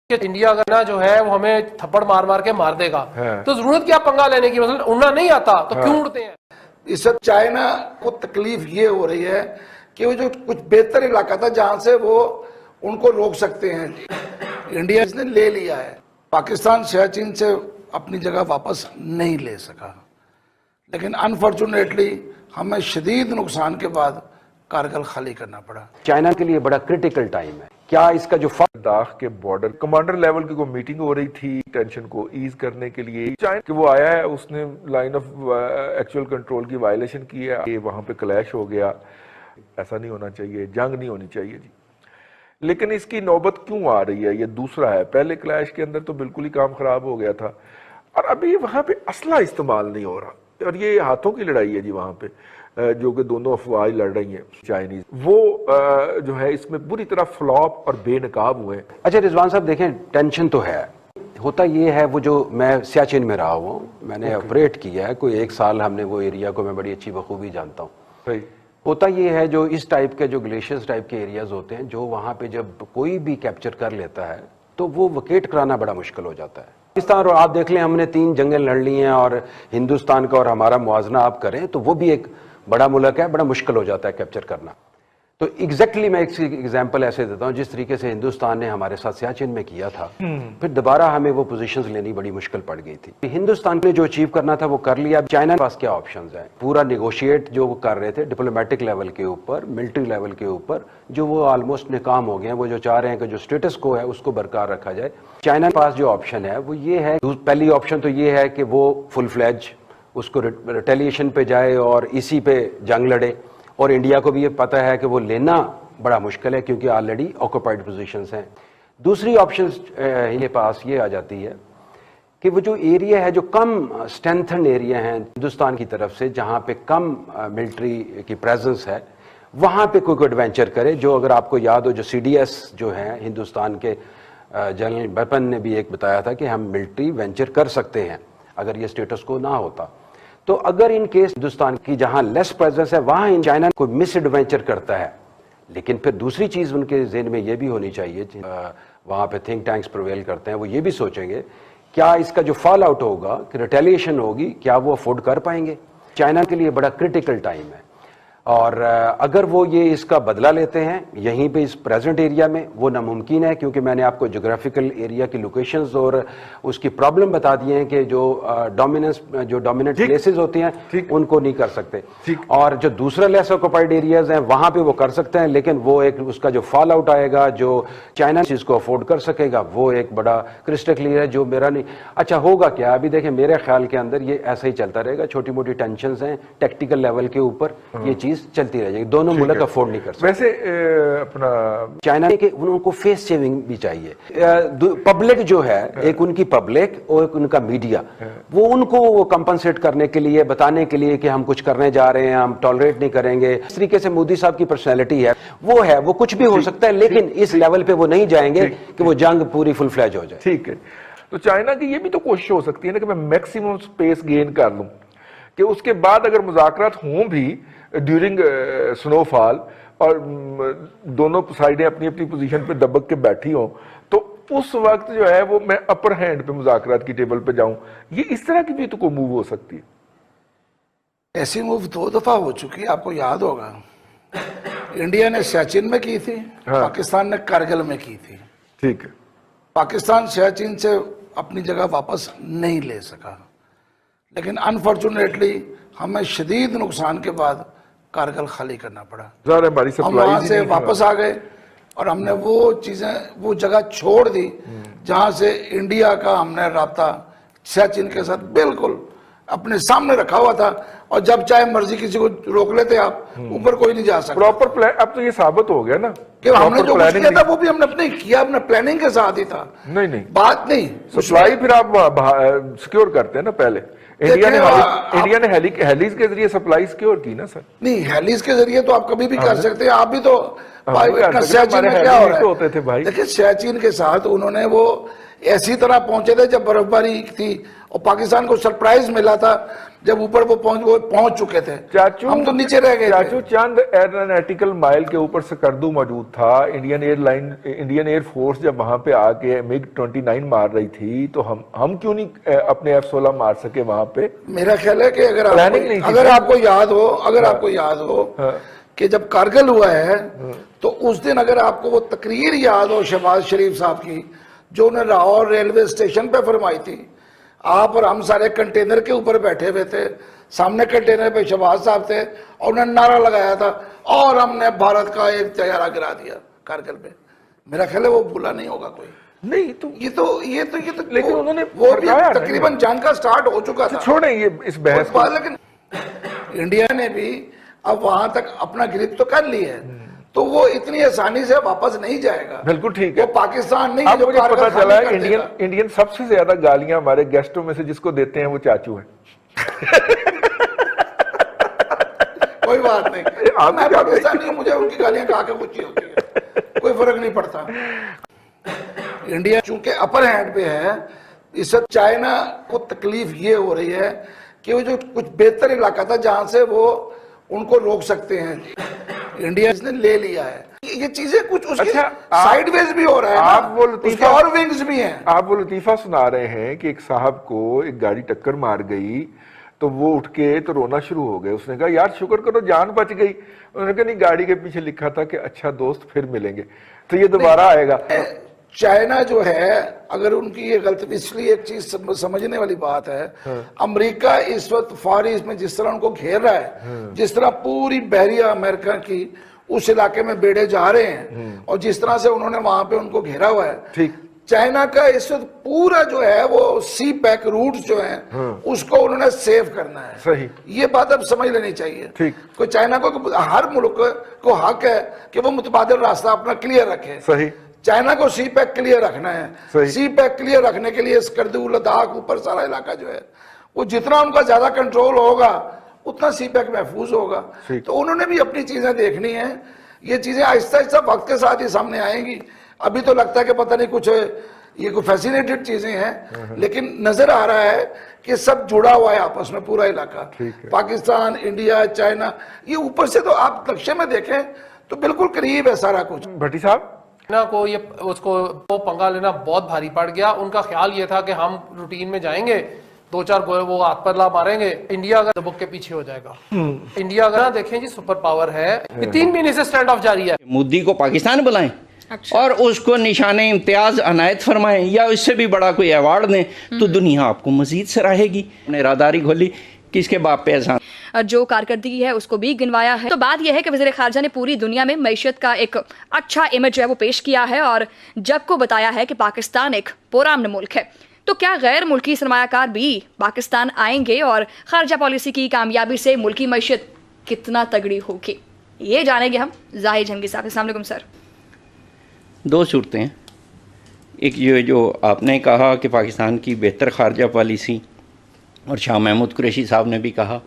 کہ انڈیا کا نا جو ہے وہ ہمیں تھپڑ مار مار کے مار دے گا، تو ضرورت کیا پنگا لینے کی؟ مثلا اڑنا نہیں آتا تو کیوں اڑتے ہیں؟ اس وقت چائنا کو تکلیف یہ ہو رہی ہے کہ وہ جو کچھ بہتر علاقہ تھا جہاں سے وہ ان کو روک سکتے ہیں، انڈیا اس نے لے لیا ہے۔ پاکستان سیاچن سے اپنی جگہ واپس نہیں لے سکا، لیکن انفارچونیٹلی ہمیں شدید نقصان کے بعد کارگل خالی کرنا پڑا۔ چائنا کے لیے بڑا کریٹیکل ٹائم ہے۔ کیا اس کا جو لداخ کے بارڈر کمانڈر لیول کی کوئی میٹنگ ہو رہی تھی ٹینشن کو ایز کرنے کے لیے، چائنا کہ وہ آیا ہے، اس نے لائن آف ایکچوئل کنٹرول کی وائلیشن کی ہے، وہاں پہ کلیش ہو گیا، ایسا نہیں ہونا چاہیے، جنگ نہیں ہونی چاہیے جی۔ لیکن اس کی نوبت کیوں آ رہی ہے؟ یہ دوسرا ہے، پہلے کلیش کے اندر تو بالکل ہی کام خراب ہو گیا تھا، اور ابھی وہاں پہ اسلحہ استعمال نہیں ہو رہا، اور یہ ہاتھوں کی لڑائی ہے جی وہاں پہ، جو کہ دونوں افواج لڑ رہی ہیں چائنیز، وہ جو ہے اس میں بری طرح فلاپ اور بے نقاب ہوئے۔ اچھا رضوان صاحب دیکھیں، ٹینشن تو ہے، ہوتا یہ ہے وہ جو میں سیاچن میں رہا ہوں، میں نے آپریٹ کیا ہے، کوئی 1 سال ہم نے وہ ایریا کو میں بڑی اچھی بخوبی جانتا ہوں۔ صحیح۔ ہوتا یہ ہے جو اس ٹائپ کے جو گلیشیئرز ٹائپ کے ایریاز ہوتے ہیں، جو وہاں پہ جب کوئی بھی کیپچر کر لیتا ہے تو وہ ویکیٹ کرانا بڑا مشکل ہو جاتا ہے۔ پاکستان، اور آپ دیکھ لیں ہم نے 3 جنگیں لڑ لی ہیں، اور ہندوستان کا اور ہمارا موازنہ آپ کریں تو وہ بھی ایک بڑا ملک ہے، بڑا مشکل ہو جاتا ہے کیپچر کرنا۔ تو ایگزیکٹلی میں ایک ایگزامپل ایسے دیتا ہوں، جس طریقے سے ہندوستان نے ہمارے ساتھ سیاچن میں کیا تھا، پھر دوبارہ ہمیں وہ پوزیشنز لینی بڑی مشکل پڑ گئی تھی۔ ہندوستان نے جو اچیو کرنا تھا وہ کر لیا۔ چائنا کے پاس کیا آپشنز ہیں؟ پورا نیگوشیٹ جو وہ کر رہے تھے ڈپلومیٹک لیول کے اوپر، ملٹری لیول کے اوپر، جو وہ آلموسٹ ناکام ہو گئے ہیں۔ وہ جو چاہ رہے ہیں کہ جو سٹیٹس کو ہے اس کو برقرار رکھا جائے۔ چائنا کے پاس جو آپشن ہے وہ یہ ہے، پہلی آپشن تو یہ ہے کہ وہ فل فلیج اس کو ریٹیلیشن پہ جائے اور اسی پہ جنگ لڑے، اور انڈیا کو بھی یہ پتہ ہے کہ وہ لینا بڑا مشکل ہے کیونکہ آلریڈی آکوپائڈ پوزیشنز ہیں۔ دوسری آپشن کے پاس یہ آ جاتی ہے کہ وہ جو ایریا ہے، جو کم اسٹرینتھنڈ ایریا ہیں ہندوستان کی طرف سے، جہاں پہ کم ملٹری کی پریزنس ہے، وہاں پہ کوئی ایڈوینچر کرے۔ جو اگر آپ کو یاد ہو، جو CDS جو ہیں ہندوستان کے جنرل بپن نے بھی ایک بتایا تھا کہ ہم ملٹری وینچر کر سکتے ہیں اگر یہ سٹیٹس کو نہ ہوتا۔ تو اگر ان کیس ہندوستان کی جہاں لیس پریزنس ہے وہاں چائنا کوئی مس ایڈوینچر کرتا ہے، لیکن پھر دوسری چیز ان کے ذہن میں یہ بھی ہونی چاہیے، وہاں پہ تھنک ٹینکس پرویل کرتے ہیں، وہ یہ بھی سوچیں گے کیا اس کا جو فال آؤٹ ہوگا، کہ ریٹیلیشن ہوگی، کیا وہ افورڈ کر پائیں گے؟ چائنا کے لیے بڑا کریٹیکل ٹائم ہے، اور اگر وہ یہ اس کا بدلہ لیتے ہیں یہیں پہ اس پریزنٹ ایریا میں، وہ ناممکن ہے، کیونکہ میں نے آپ کو جغرافیکل ایریا کی لوکیشنز اور اس کی پرابلم بتا دیے ہیں کہ جو ڈومیننٹ پلیسز ہوتی ہیں ان کو نہیں کر سکتے، اور جو دوسرا لیس آکوپائڈ ایریاز ہیں وہاں پہ وہ کر سکتے ہیں، لیکن وہ ایک اس کا جو فال آؤٹ آئے گا، جو چائنا چیز کو افورڈ کر سکے گا، وہ ایک بڑا کرسٹل کلیئر ہے، جو میرا نہیں۔ اچھا ہوگا کیا؟ ابھی دیکھیں میرے خیال کے اندر یہ ایسا ہی چلتا رہے گا، چھوٹی موٹی ٹینشنز ہیں ٹیکٹیکل لیول کے اوپر، یہ چیز چلتی رہے گی، دونوں ملک افورڈ نہیں کر سکتے۔ ویسے اپنا چائنا کہ انہوں کو فیس سیونگ بھی چاہیے، پبلک جو ہے، ایک ان کی پبلک اور ایک ان کا میڈیا، وہ ان کو کمپنسیٹ کرنے کے لیے، بتانے کے لیے کہ ہم کچھ کرنے جا رہے ہیں، ہم ٹالریٹ نہیں کریں گے۔ اس طریقے سے مودی صاحب کی پرسنالٹی ہے، وہ کچھ بھی ہو سکتا ہے، لیکن اس لیول پہ وہ نہیں جائیں گے کہ وہ جنگ پوری فل فلیج ہو جائے۔ ٹھیک ہے، تو چائنا کی یہ بھی تو کوشش ہو سکتی ہے نا کہ میں میکسیمم سپیس گین کر لوں، کہ اس کے بعد اگر مذاکرات ہوں بھی ڈیورنگ سنو فال، اور دونوں سائڈیں اپنی اپنی پوزیشن پہ دبک کے بیٹھی ہوں، تو اس وقت جو ہے وہ میں اپر ہینڈ پہ مذاکرات کی ٹیبل پہ جاؤں۔ یہ اس طرح کی بھی تو کوئی موو ہو سکتی ہے۔ ایسی موو 2 دفعہ ہو چکی، آپ کو یاد ہوگا، انڈیا نے سیاچن میں کی تھی، پاکستان نے کارگل میں کی تھی۔ ٹھیک ہے، پاکستان سیاچن سے اپنی جگہ واپس نہیں لے سکا، لیکن انفارچونیٹلی ہمیں شدید نقصان کے بعد کارگل خالی کرنا پڑا۔ ہم وہاں سے واپس آ گئے اور ہم نے وہ چیزیں، وہ جگہ چھوڑ دی جہاں سے انڈیا کا ہم نے رابطہ سیاچن کے ساتھ بالکل اپنے سامنے رکھا ہوا تھا، اور جب چاہے مرضی کسی کو روک لیتے آپ، اوپر کوئی نہیں جا سکتا۔ پراپر پلان اب تو یہ ثابت ہو گیا نا کہ ہم نے جو کچھ کیا تھا وہ بھی ہم نے اپنے کیا، اپنے پلاننگ کے ساتھ ہی تھا۔ نہیں بات نہیں سپلائی پھر آپ سیکیور کرتے ہیں نا، پہلے انڈیا نے ہیلیز کے ذریعے سپلائی سیکیور کی نا سر۔ نہیں، ہیلیز کے ذریعے تو آپ کبھی بھی کر سکتے ہیں، آپ بھی تو سیاچن میں کیا ہو رہا ہے؟ دیکھیں سیاچن کے ساتھ انہوں نے وہ ایسی طرح پہنچے تھے جب برف باری تھی، اور پاکستان کو سرپرائز ملا تھا جب اوپر وہ پہنچ چکے تھے. ہم تو نیچے رہ گئے. چاچو چند ایرونیٹیکل مائل کے اوپر سکردو موجود تھا. انڈین ایئر فورس جب وہاں پہ آ کے MiG-29 مار رہی تھی تو ہم کیوں نہیں اپنے F-16 مار سکے وہاں پہ؟ میرا خیال ہے کہ اگر آپ کو یاد ہو کہ جب کارگل ہوا ہے تو اس دن اگر آپ کو وہ تقریر یاد ہو شہباز شریف صاحب کی جو انہیں لاہور ریلوے اسٹیشن پہ فرمائی تھی، آپ اور ہم سارے کنٹینر کے اوپر بیٹھے ہوئے تھے، سامنے کنٹینر پہ شہباز صاحب تھے اور انہوں نے نعرہ لگایا تھا اور ہم نے بھارت کا ایک طیارہ گرا دیا کارگل پہ. میرا خیال ہے وہ بھولا نہیں ہوگا کوئی. نہیں تو یہ تو لیکن انہوں نے وہ بھی تقریباً جنگ کا سٹارٹ ہو چکا تھا. چھوڑیں یہ اس بحث کو. لیکن انڈیا نے بھی اب وہاں تک اپنا گرپ تو کر لی ہے تو وہ اتنی آسانی سے واپس نہیں جائے گا. بالکل ٹھیک ہے. وہ پاکستان نہیں اب جو مجھے پتا چلا ہے انڈین سب سے زیادہ گالیاں ہمارے گیسٹوں میں سے جس کو دیتے ہیں وہ چاچو ہیں. کوئی بات نہیں، میں پاکستانی ہوں، مجھے ان کی گالیاں کہا کے خوشی ہوتی ہے، کوئی فرق نہیں پڑتا. انڈیا چونکہ اپر ہینڈ پہ ہے، اس وقت چائنا کو تکلیف یہ ہو رہی ہے کہ وہ جو کچھ بہتر علاقہ تھا جہاں سے وہ ان کو روک سکتے ہیں، انڈیا اس نے لے لیا ہے. یہ چیزیں کچھ اس کی سائیڈ ویز بھی ہو رہا ہے، آپ وہ لطیفہ اور ونگز بھی ہیں. آپ وہ لطیفہ سنا رہے ہیں کہ ایک صاحب کو ایک گاڑی ٹکر مار گئی تو وہ اٹھ کے تو رونا شروع ہو گئے. اس نے کہا یار شکر کرو جان بچ گئی. انہوں نے کہا نہیں، گاڑی کے پیچھے لکھا تھا کہ اچھا دوست پھر ملیں گے. تو یہ دوبارہ آئے گا. چائنا جو ہے اگر ان کی یہ غلط، اس لیے ایک چیز سمجھنے والی بات ہے، امریکہ اس وقت فار ایسٹ میں جس طرح ان کو گھیر رہا ہے، جس طرح پوری بحریہ امریکہ کی اس علاقے میں بیڑے جا رہے ہیں اور جس طرح سے انہوں نے وہاں پہ ان کو گھیرا ہوا ہے، چائنا کا اس وقت پورا جو ہے وہ سی پیک روٹس جو ہیں اس کو انہوں نے سیو کرنا ہے. صحیح. یہ بات اب سمجھ لینی چاہیے. کوئی چائنا کو ہر ملک کو حق ہے کہ وہ متبادل راستہ اپنا کلیئر رکھے. صحیح. چائنا کو سی پیک کلیئر رکھنا ہے. سی پیک کلیئر رکھنے کے لیے سکردو، لداخ، اوپر سارا علاقہ جو ہے وہ جتنا ان کا زیادہ کنٹرول ہوگا اتنا سی پیک محفوظ ہوگا. تو انہوں نے بھی اپنی چیزیں دیکھنی ہیں. یہ چیزیں آہستہ آہستہ وقت کے ساتھ ہی سامنے آئیں گی. ابھی تو لگتا ہے کہ پتہ نہیں کچھ یہ کوئی فیسینیٹڈ چیزیں ہیں، لیکن نظر آ رہا ہے کہ سب جڑا ہوا ہے آپس میں پورا علاقہ. پاکستان، انڈیا، چائنا، یہ اوپر سے تو آپ نقشے میں دیکھیں تو بالکل قریب ہے سارا کچھ. بھٹی صاحب چائنا کو اس کو پنگا لینا بہت بھاری پڑ گیا. ان کا خیال یہ تھا کہ ہم روٹین میں جائیں گے، دو چار گوئے وہ ہاتھ پر لا ماریں گے، انڈیا اگر دبک کے پیچھے ہو جائے گا. انڈیا اگر دیکھیں جی سپر پاور ہے، یہ 3 مہینے سے سٹینڈ آف جاری ہے. مودی کو پاکستان بلائیں اور اس کو نشان امتیاز عنایت فرمائیں یا اس سے بھی بڑا کوئی ایوارڈ دیں تو دنیا آپ کو مزید سراہے گی. انہیں راداری کھولی، کس کے باپ پہ احسان. جو کارکردگی ہے اس کو بھی گنوایا ہے. تو بات یہ ہے کہ وزیر خارجہ نے پوری دنیا میں معیشت کا ایک اچھا امیج جو ہے وہ پیش کیا ہے اور جگ کو بتایا ہے کہ پاکستان ایک پرامن ملک ہے. تو کیا غیر ملکی سرمایہ کار بھی پاکستان آئیں گے اور خارجہ پالیسی کی کامیابی سے ملکی معیشت کتنا تگڑی ہوگی، یہ جانیں گے ہم ظاہر جنگی صاحب. السلام علیکم سر. 2 صورتیں ہیں. ایک یہ جو آپ نے کہا کہ پاکستان کی بہتر خارجہ پالیسی، اور شاہ محمود قریشی صاحب نے بھی کہا